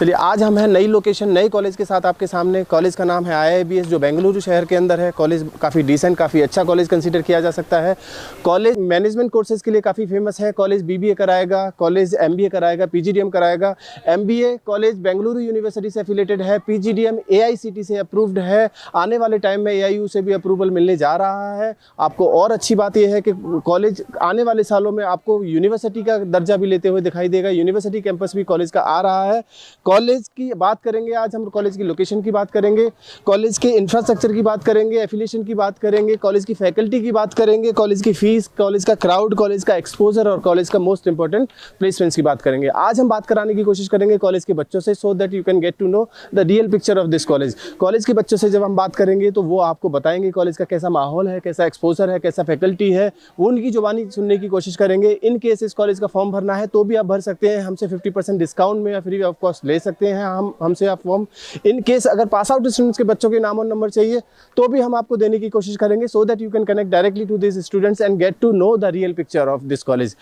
चलिए आज हम हैं नई लोकेशन नए कॉलेज के साथ आपके सामने। कॉलेज का नाम है IIBS जो बेंगलुरु शहर के अंदर है। कॉलेज काफ़ी डिसेंट काफ़ी अच्छा कॉलेज कंसीडर किया जा सकता है। कॉलेज मैनेजमेंट कोर्सेज़ के लिए काफ़ी फेमस है। कॉलेज BBA कराएगा, कॉलेज MBA कराएगा, PGDM कराएगा। MBA कॉलेज बेंगलुरु यूनिवर्सिटी से एफिलेटेड है। PGDM AICTE से अप्रूव्ड है। आने वाले टाइम में AIU से भी अप्रूवल मिलने जा रहा है। आपको और अच्छी बात यह है कि कॉलेज आने वाले सालों में आपको यूनिवर्सिटी का दर्जा भी लेते हुए दिखाई देगा। यूनिवर्सिटी कैंपस भी कॉलेज का आ रहा है। कॉलेज की बात करेंगे, आज हम कॉलेज की लोकेशन की बात करेंगे, कॉलेज के इंफ्रास्ट्रक्चर की बात करेंगे, एफिलिएशन की बात करेंगे, कॉलेज की फैकल्टी की बात करेंगे, कॉलेज की फीस, कॉलेज का क्राउड, कॉलेज का एक्सपोजर और कॉलेज का मोस्ट इंपॉर्टेंट प्लेसमेंट्स की बात करेंगे। आज हम बात कराने की कोशिश करेंगे कॉलेज के बच्चों से, so that you can get to know the real picture of this college. College के बच्चों से जब हम बात करेंगे तो वो आपको बताएंगे कॉलेज का कैसा माहौल है, कैसा एक्सपोजर है, कैसा फैकल्टी है, वो उनकी जुबानी सुनने की कोशिश करेंगे। इन केस इस कॉलेज का फॉर्म भरना है तो भी आप भर सकते हैं, हमसे 50% डिस्काउंट में या फ्री ऑफ कॉस्ट ले सकते हैं हमसे आप फॉर्म। इन केस अगर पास आउट स्टूडेंट्स के बच्चों के नाम और नंबर चाहिए तो भी हम आपको देने की कोशिश करेंगे, so that you can connect directly to this students and get to know the real picture of this college.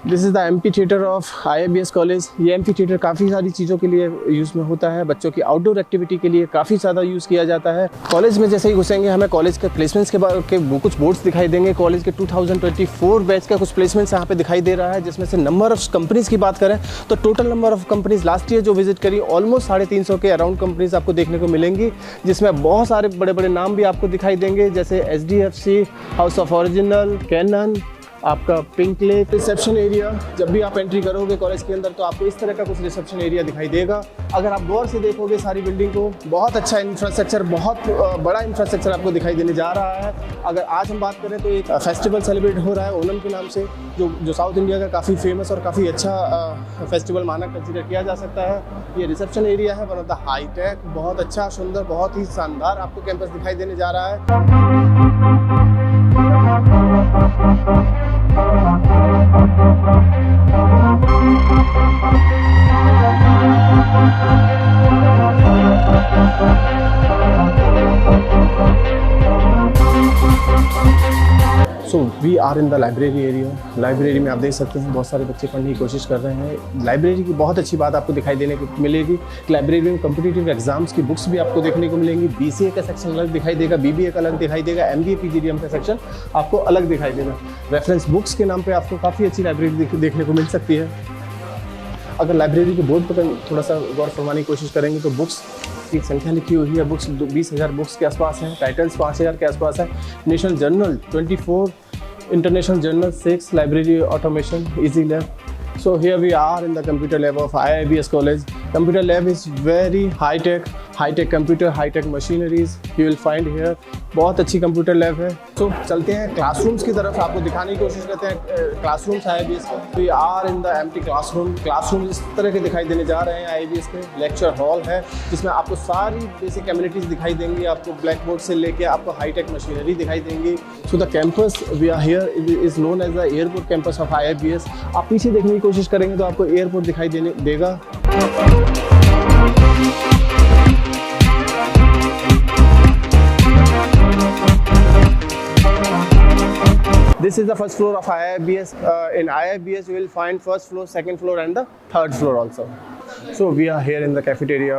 This is the amphitheatre of IIBS college. ये एम्पी थिएटर काफ़ी सारी चीज़ों के लिए यूज़ में होता है। बच्चों की आउटडोर एक्टिविटी के लिए काफ़ी ज़्यादा यूज़ किया जाता है। कॉलेज में जैसे ही घुसेंगे हमें कॉलेज के प्लेसमेंट्स के कुछ बोर्ड्स दिखाई देंगे। कॉलेज के 2024 बैच का कुछ प्लेसमेंट्स यहाँ पे दिखाई दे रहा है, जिसमें से नंबर ऑफ कंपनीज़ की बात करें तो total number of companies last year जो विजिट करी ऑलमोस्ट 350 के अराउंड कंपनीज़ आपको देखने को मिलेंगी, जिसमें बहुत सारे बड़े बड़े नाम भी आपको दिखाई देंगे, जैसे SDFC, house of original, Canon, आपका पिंक लेक। रिसेप्शन एरिया जब भी आप एंट्री करोगे कॉलेज के अंदर तो आपको इस तरह का कुछ रिसेप्शन एरिया दिखाई देगा। अगर आप गौर से देखोगे सारी बिल्डिंग को, बहुत अच्छा इंफ्रास्ट्रक्चर, बहुत बड़ा इंफ्रास्ट्रक्चर आपको दिखाई देने जा रहा है। अगर आज हम बात करें तो एक फेस्टिवल सेलिब्रेट हो रहा है ओणम के नाम से, जो साउथ इंडिया का काफ़ी फेमस और काफ़ी अच्छा फेस्टिवल माना कंसिडर किया जा सकता है। ये रिसेप्शन एरिया है, वन ऑफ द हाईटेक, बहुत अच्छा, सुंदर, बहुत ही शानदार आपको कैंपस दिखाई देने जा रहा है। So we are in the library area. Library में आप देख सकते हैं बहुत सारे बच्चे पढ़ने की कोशिश कर रहे हैं। लाइब्रेरी की बहुत अच्छी बात आपको दिखाई देने को मिलेगी। लाइब्रेरी में कॉम्पिटिटिव एग्जाम्स की बुक्स भी आपको देखने को मिलेंगी। BCA का सेक्शन अलग दिखाई देगा, BBA का अलग दिखाई देगा, MBA PGDM का सेक्शन आपको अलग दिखाई देगा। रेफरेंस बुक्स के नाम पर आपको काफ़ी अच्छी लाइब्रेरी देखने को मिल सकती है। अगर लाइब्रेरी के बोर्ड पर थोड़ा सा गौर फरमाने की कोशिश करेंगे तो बुक्स की संख्या लिखी हुई है, बुक्स 20,000 बुक्स के आसपास हैं, टाइटल्स 5,000 के आसपास है, national journal 24, international journal 6, library automation, easy lab. So here we are in the computer lab of IIBS college. Computer lab is very high-tech computer, high-tech machineries you will find here. बहुत अच्छी computer lab है। तो चलते हैं classrooms की तरफ, आपको दिखाने की कोशिश करते हैं क्लासरूम्स IIBS के। We are in the empty classroom इस तरह के दिखाई देने जा रहे हैं IIBS के। लेक्चर हॉल है जिसमें आपको सारी बेसिक एमिनिटीज़ दिखाई देंगी, आपको ब्लैक बोर्ड से लेके आपको हाईटेक मशीनरी दिखाई देंगी। So the campus we are here is known as the airport campus of IIBS। आप पीछे देखने की कोशिश करेंगे तो आपको एयरपोर्ट दिखाई देगा। This is the first floor of IIBS. In IIBS, you will find first floor, second floor, and the third floor also. So we are here in the cafeteria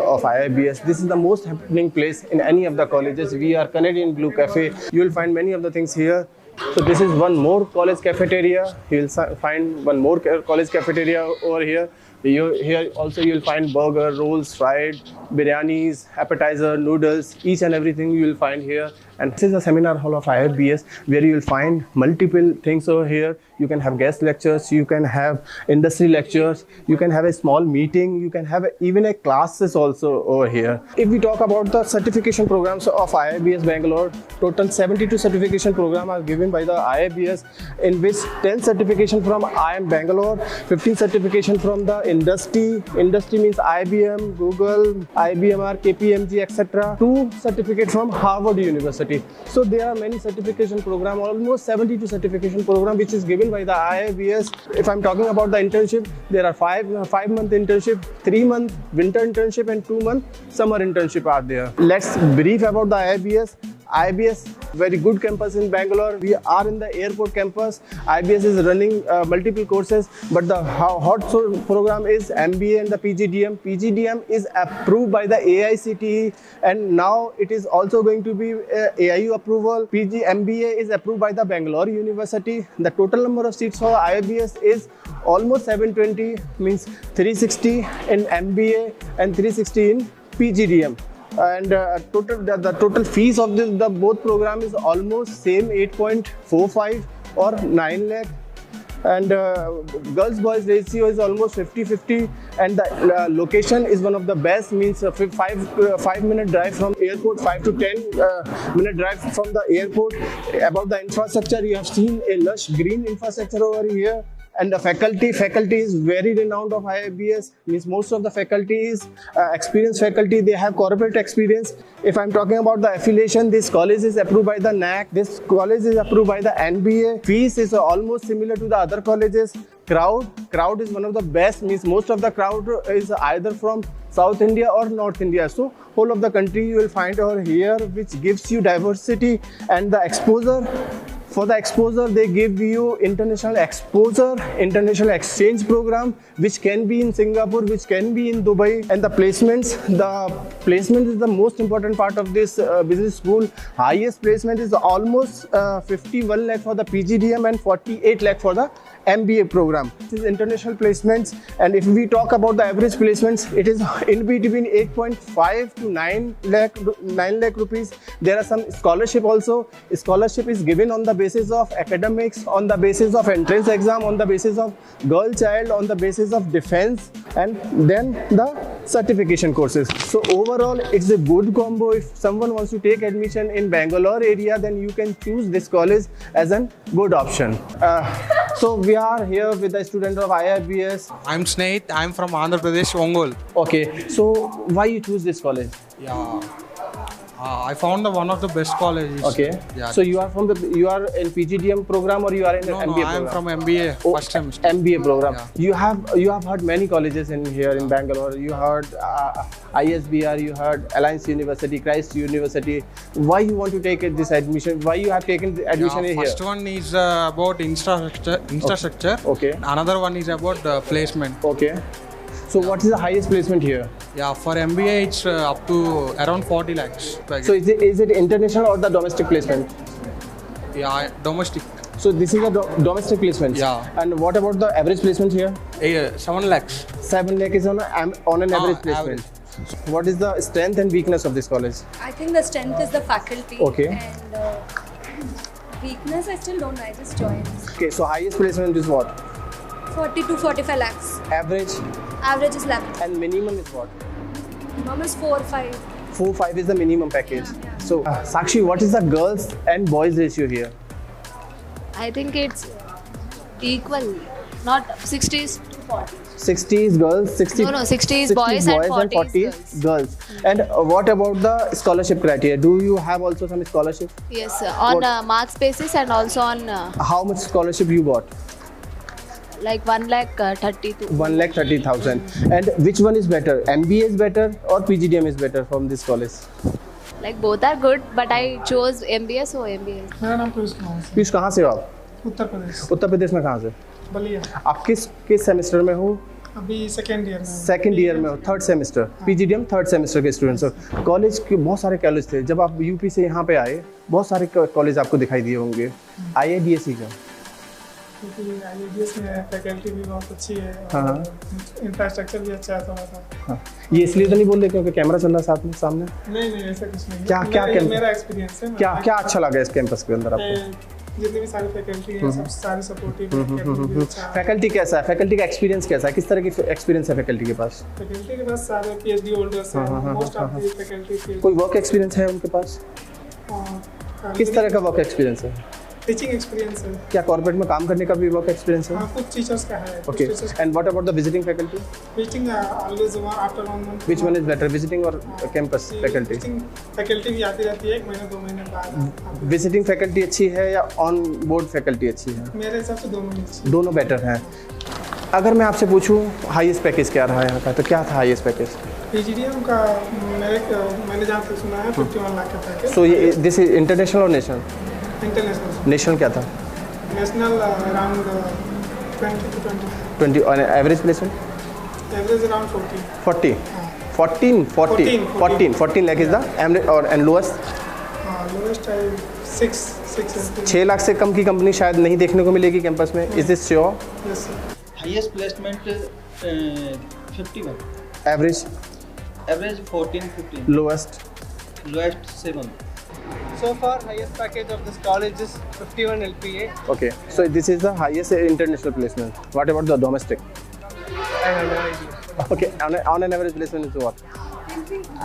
of IIBS. This is the most happening place in any of the colleges. We are Canadian Blue Cafe. You will find many of the things here. So this is one more college cafeteria. You'll find one more college cafeteria over here. Here also you'll find burger, rolls, fried, biryanis, appetizer, noodles, each and everything you will find here. And this is a seminar hall of IFBS where you will find multiple things over here. You can have guest lectures, you can have industry lectures, you can have a small meeting, you can have even a classes also over here. If we talk about the certification programs of IFBS Bangalore, total 72 certification programs are given by the IFBS, in which 10 certification from IIM Bangalore, 15 certification from the industry means IBM, Google, IBMR, KPMG, etc. 2 certificate from Harvard University. So there are many certification program, almost 72 certification program which is given by the IFBS. If I'm talking about the internship, there are 5-month internship, 3-month winter internship and 2-month summer internship are there. Let's brief about the IFBS. IBS, very good campus in Bangalore. We are in the airport campus. IBS is running multiple courses, but the hot program is MBA and the PGDM. PGDM is approved by the AICTE, and now it is also going to be AIU approval. MBA is approved by the Bangalore University. The total number of seats for IBS is almost 720, means 360 in MBA and 360 in PGDM. And the total fees of the both program is almost same, 8.45 or 9 lakh. And girls boys ratio is almost 50-50, and the location is one of the best, means 5-minute drive from airport, 5 to 10 minute drive from the airport. About the infrastructure, you have seen a lush green infrastructure over here. And the faculty is very renowned of IFBS, means most of the faculty is experienced faculty, they have corporate experience. If I'm talking about the affiliation, this college is approved by the NAC, this college is approved by the NBA. Fees is almost similar to the other colleges. Crowd is one of the best, means most of the crowd is either from South India or North India. So whole of the country you will find over here, which gives you diversity and the exposure. For the exposure, they give you international exposure, international exchange program, which can be in Singapore, which can be in Dubai. And the placement is the most important part of this business school. Highest placement is almost 51 lakh for the PGDM and 48 lakh for the MBA program. This is international placements, and if we talk about the average placements, it is in between 8.5 to 9 lakh rupees. There are some scholarship also. Scholarship is given on the basis of academics, on the basis of entrance exam, on the basis of girl child, on the basis of defense, and then the certification courses. So overall, it's a good combo. If someone wants to take admission in Bangalore area, then you can choose this college as a good option. So we are here with the student of IFBS. I'm Snehit. I'm from Andhra Pradesh, Ongole. Okay, so why you choose this college? Yeah, I found one of the best colleges. Okay. Yeah. So you are in PGDM program or you are in MBA program? No, I am from MBA first semester. MBA program. Yeah. You have heard many colleges in here in Bangalore. You heard ISBR, you heard Alliance University, Christ University. Why you want to take this admission? Why you have taken the admission here? First one is about infrastructure. Okay. Another one is about placement. Okay. So what is the highest placement here? Yeah, for MBA it's up to around 40 lakhs. So is it international or the domestic placement? Yeah, domestic. So this is a domestic placement. Yeah. And what about the average placement here? 7 lakhs. 7 lakh is on an average placement. Average. So what is the strength and weakness of this college? I think the strength is the faculty. Okay. And weakness, I still don't know. I just joined. Okay, so highest placement is what? 40 to 45 lakhs. Average? Average is 11. And minimum is what? Minimum is 4 or 5. 4-5 is the minimum package. Yeah. So Sakshi, what is the girls and boys ratio here? I think it's equal, not 60s to 40s. 60 is girls, 60 No, 60 is boys and 40 is girls. And what about the scholarship criteria? Do you have also some scholarship? Yes, on marks basis and also on How much scholarship you got? like 1,30,000. 1,30,000. And which one is better? MBA is better or PGDM is better from this college? Like both are good, but I chose MBA, so MBA. मेरा नाम पीयूष कुमार है। कहाँ से हो आप? उत्तर प्रदेश। उत्तर प्रदेश में कहाँ से? बलिया। आप किस सेमेस्टर में हो? अभी सेकेंड ईयर में हूँ। सेकंड ईयर में हो, third semester, PGDM third semester के स्टूडेंट्स हो। कॉलेज के बहुत सारे कॉलेज थे, जब आप यूपी से यहाँ पे आए बहुत सारे कॉलेज आपको दिखाई दिए होंगे, IIBSE का। क्योंकि IIBS में फैकल्टी भी बहुत अच्छी है हाँ, और इंफ्रास्ट्रक्चर भी अच्छा है थोड़ा सा। हाँ, ये इसलिए तो नहीं बोल रहे क्योंकि कैमरा चल रहा है साथ में सामने? नहीं ऐसा कुछ नहीं है। क्या मेरा एक्सपीरियंस है। क्या अच्छा लगा इस कैंपस के अंदर आपको? जितनी भी सारी फैकल्टी है सब सारी सपोर्टिव है। फैकल्टी कैसा है, फैकल्टी का एक्सपीरियंस कैसा है, किस तरह की एक्सपीरियंस है फैकल्टी के पास? फैकल्टी के पास सारे PhD होल्डर्स हैं, मोस्ट ऑफ द फैकल्टी। कोई वर्क एक्सपीरियंस है उनके पास? किस तरह का वर्क एक्सपीरियंस है? टीचिंग एक्सपीरियंस है। क्या कॉर्पोरेट में काम करने का भी वर्क एक्सपीरियंस है? हाँ, कुछ टीचर्स का है। Okay, and what about the visiting faculty? Teaching always after 1 month. Which one is better, visiting और कैंपस फैकल्टी? फैकल्टी भी आती रहती है 1 महीने 2 महीने बाद। विजिटिंग फैकल्टी अच्छी है या ऑन बोर्ड फैकल्टी अच्छी है? मेरे हिसाब से दोनों ही अच्छी। दोनों बेटर हैं। अगर मैं आपसे पूछूं हाईएस्ट पैकेज क्या रहा है यहाँ का, तो क्या था हाईएस्ट पैकेज? PGDM का मैंने जहाँ से सुना है 51 लाख का पैकेज। सो ये दिस इज इंटरनेशनल और नेशनल? इंटरनेशनल। नेशनल क्या था? नेशनल अराउंड 20 to 20 और average placement? Average around 40। 14 lakh is the average, और एंड लोएस्ट? लोएस्ट है 6 6 लाख से कम की कंपनी शायद नहीं देखने को मिलेगी कैंपस में। Is this sure? Yes sir. Highest placement 51. Average? Average 14-15. Lowest? Lowest 7. So far, highest package of this college is 51 LPA. Okay, so this is the highest international placement. What about the domestic? I have no idea. Okay, on an average placement is what?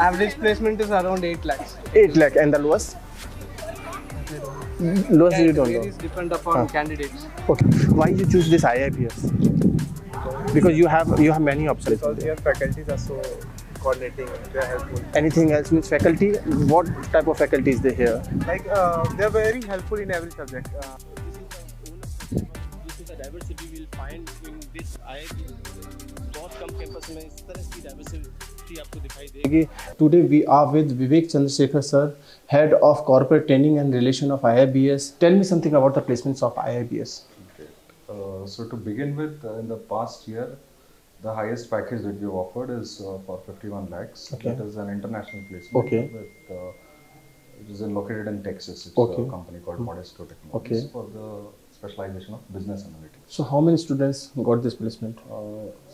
Average placement is around 8 lakhs. 8 lakh, and the lowest? Lowest you don't know. Varies depend upon candidates. Okay, why you choose this IIBS? Because you have many options. Because your faculties are so coordinating, they are helpful. Anything else means faculty? What type of faculty is there here? Like they are very helpful in every subject. This is the diversity we will find in this IIBS. बहुत कम campus में इस तरह की diversity आपको दिखाई देगी। Today we are with Vivek Chandrasekhar sir, head of corporate training and relation of IIBS. Tell me something about the placements of IIBS. So to begin with, in the past year, the highest package that we have offered is for 51 lakhs. Okay. That is an international placement. Okay. With, it is located in Texas. It's Okay. a company called Modesto Technologies. Okay. For the specialization of business analytics. So how many students got this placement?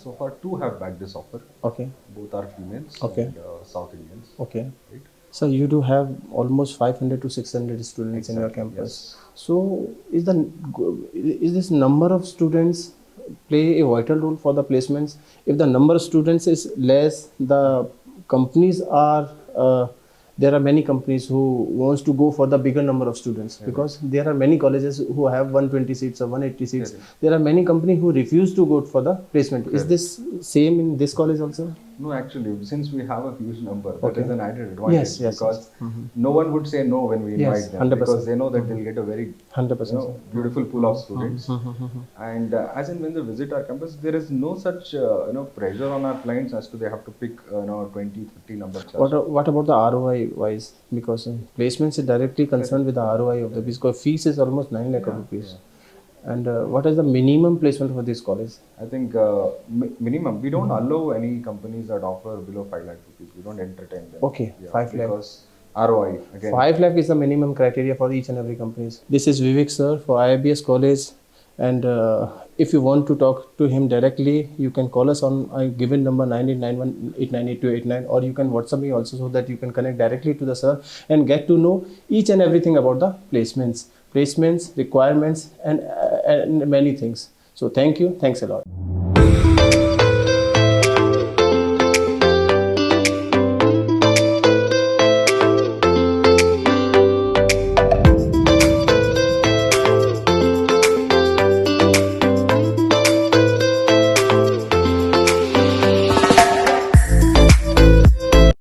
So far, 2 have backed this offer. Okay. Both are females Okay. and South Indians. Okay. Right? So you do have almost 500 to 600 students in your Exactly, campus. yes. So is this number of students play a vital role for the placements? If the number of students is less, the companies are there are many companies who wants to go for the bigger number of students, because there are many colleges who have 120 seats or 180 seats. There are many companies who refuse to go for the placement. Is this same in this college also? No, actually, since we have a huge number, that Okay. is an added advantage. Yes, yes, because no one would say no when we Yes, invite them, 100%. because they know that they'll get a very 100%. beautiful pool of students. And as in when they visit our campus, there is no such pressure on our clients as to they have to pick 20, 30 number. What about the ROI wise? Because placements is directly concerned with the ROI of the, because fees is almost 9 lakh rupees. Yeah. And what is the minimum placement for this college? I think minimum, we don't allow any companies that offer below 5 lakh rupees. We don't entertain them. Okay, 5 lakh. Because ROI, again. 5 lakh is the minimum criteria for each and every company. This is Vivek sir for IIBS college, and if you want to talk to him directly, you can call us on a given number 9891898289, or you can WhatsApp me also, so that you can connect directly to the sir and get to know each and everything about the placements, requirements, and many things. So thank you. Thanks a lot.